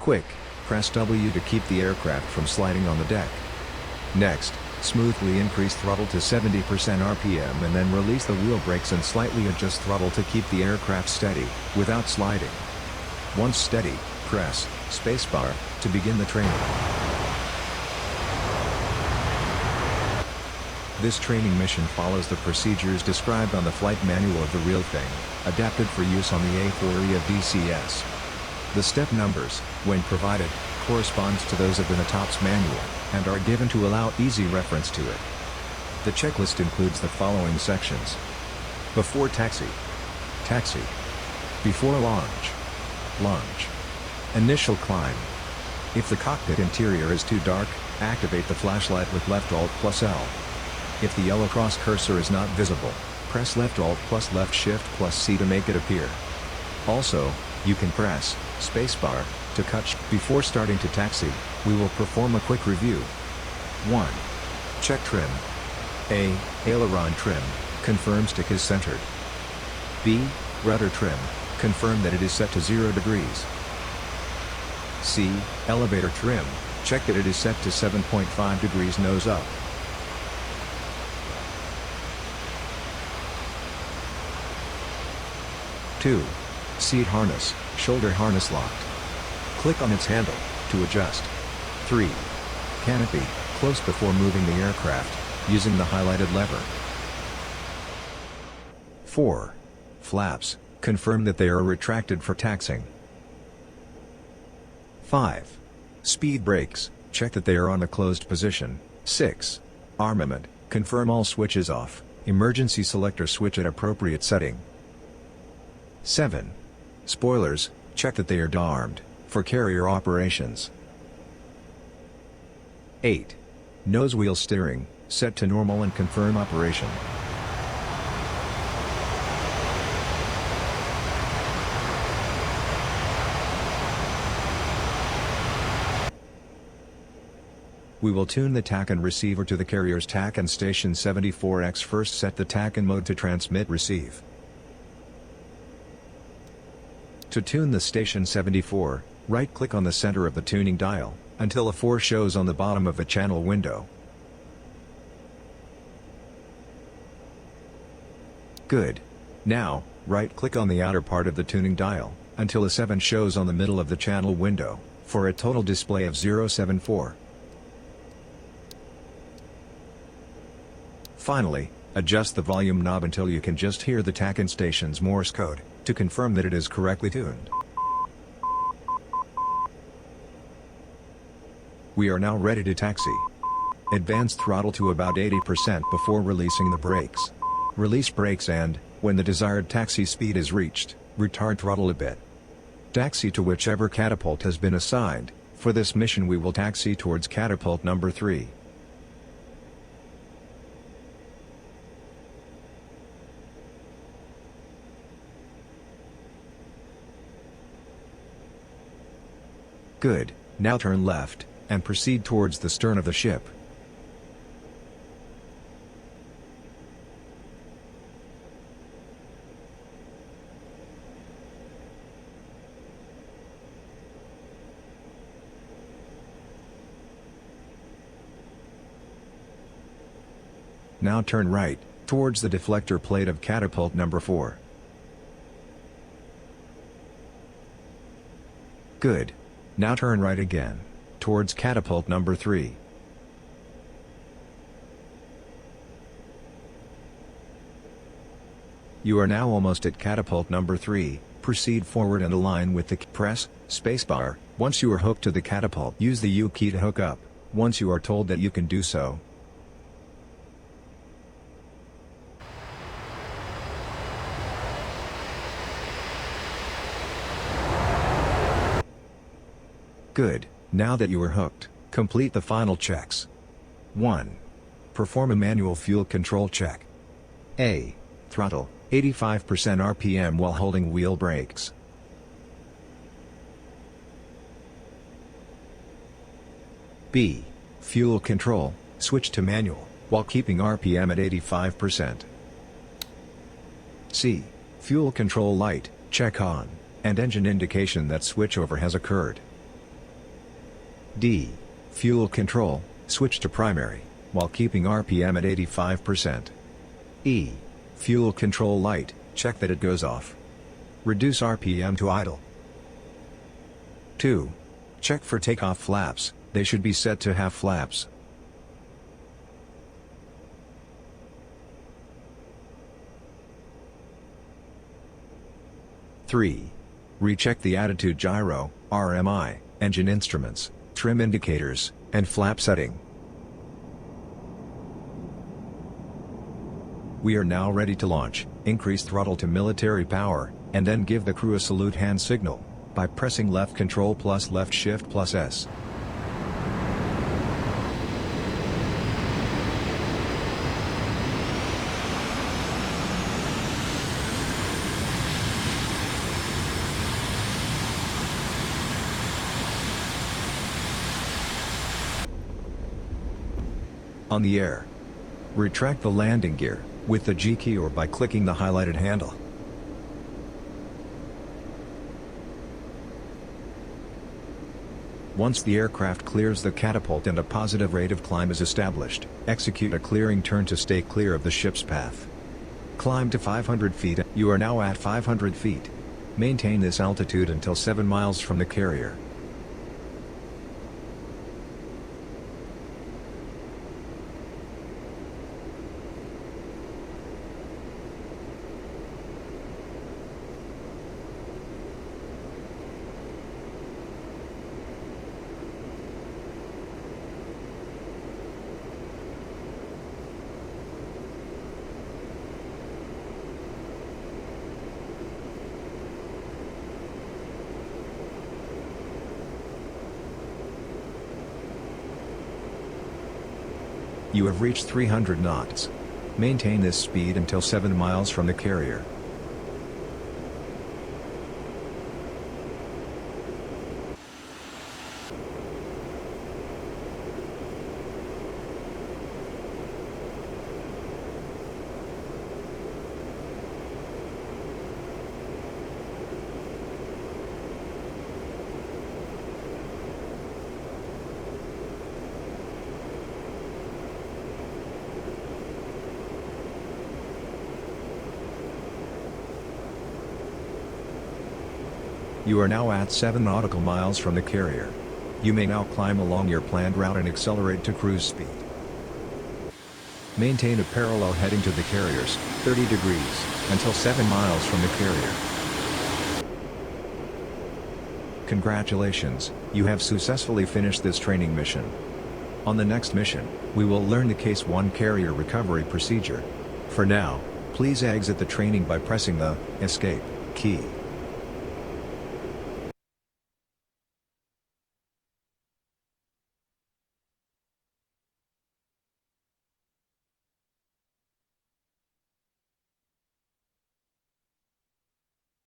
Quick, press W to keep the aircraft from sliding on the deck. Next, smoothly increase throttle to 70% RPM and then release the wheel brakes and slightly adjust throttle to keep the aircraft steady, without sliding. Once steady, press spacebar to begin the training. This training mission follows the procedures described on the flight manual of the real thing, adapted for use on the A4E of DCS. The step numbers, when provided, corresponds to those of the NATOPS manual, and are given to allow easy reference to it. The checklist includes the following sections. Before taxi. Taxi. Before launch. Launch. Initial climb. If the cockpit interior is too dark, activate the flashlight with left Alt plus L. If the yellow cross cursor is not visible, press left Alt plus left Shift plus C to make it appear. Also, you can press spacebar to cut. Before starting to taxi, we will perform a quick review. 1. Check trim. A. Aileron trim, confirm stick is centered. B. Rudder trim, confirm that it is set to 0 degrees. C. Elevator trim, check that it is set to 7.5 degrees nose up. Two. Seat harness, shoulder harness locked. Click on its handle to adjust. 3. Canopy, close before moving the aircraft, using the highlighted lever. 4. Flaps, confirm that they are retracted for taxiing. 5. Speed brakes, check that they are on a closed position. 6. Armament, confirm all switches off, emergency selector switch at appropriate setting. 7. Spoilers, check that they are armed, for carrier operations. 8. Nose wheel steering, set to normal and confirm operation. We will tune the TAC and receiver to the carrier's TAC and station 74X. First set the TAC in mode to transmit receive. To tune the station 74, right-click on the center of the tuning dial, until a 4 shows on the bottom of the channel window. Good. Now, right-click on the outer part of the tuning dial, until a 7 shows on the middle of the channel window, for a total display of 074. Finally, adjust the volume knob until you can just hear the TAC and station's Morse code, to confirm that it is correctly tuned. We are now ready to taxi. Advance throttle to about 80% before releasing the brakes. Release brakes and, when the desired taxi speed is reached, retard throttle a bit. Taxi to whichever catapult has been assigned. For this mission we will taxi towards catapult number 3. Good, now turn left, and proceed towards the stern of the ship. Now turn right, towards the deflector plate of catapult number 4. Good. Now turn right again, towards catapult number 3. You are now almost at catapult number 3, proceed forward and align with the press spacebar. Once you are hooked to the catapult, use the U key to hook up, once you are told that you can do so. Good, now that you are hooked, complete the final checks. 1. Perform a manual fuel control check. A. Throttle, 85% RPM while holding wheel brakes. B. Fuel control, switch to manual, while keeping RPM at 85%. C. Fuel control light, check on, and engine indication that switchover has occurred. D. Fuel control, switch to primary, while keeping RPM at 85%. E. Fuel control light, check that it goes off. Reduce RPM to idle. 2. Check for takeoff flaps, they should be set to half flaps. 3. Recheck the attitude gyro, RMI, engine instruments, trim indicators, and flap setting. We are now ready to launch. Increase throttle to military power, and then give the crew a salute hand signal, by pressing left control plus left shift plus S. On the air. Retract the landing gear, with the G key or by clicking the highlighted handle. Once the aircraft clears the catapult and a positive rate of climb is established, execute a clearing turn to stay clear of the ship's path. Climb to 500 feet. You are now at 500 feet. Maintain this altitude until 7 miles from the carrier. You have reached 300 knots. Maintain this speed until 7 miles from the carrier. You are now at 7 nautical miles from the carrier. You may now climb along your planned route and accelerate to cruise speed. Maintain a parallel heading to the carriers, 30 degrees, until 7 miles from the carrier. Congratulations, you have successfully finished this training mission. On the next mission, we will learn the Case 1 carrier recovery procedure. For now, please exit the training by pressing the Escape key.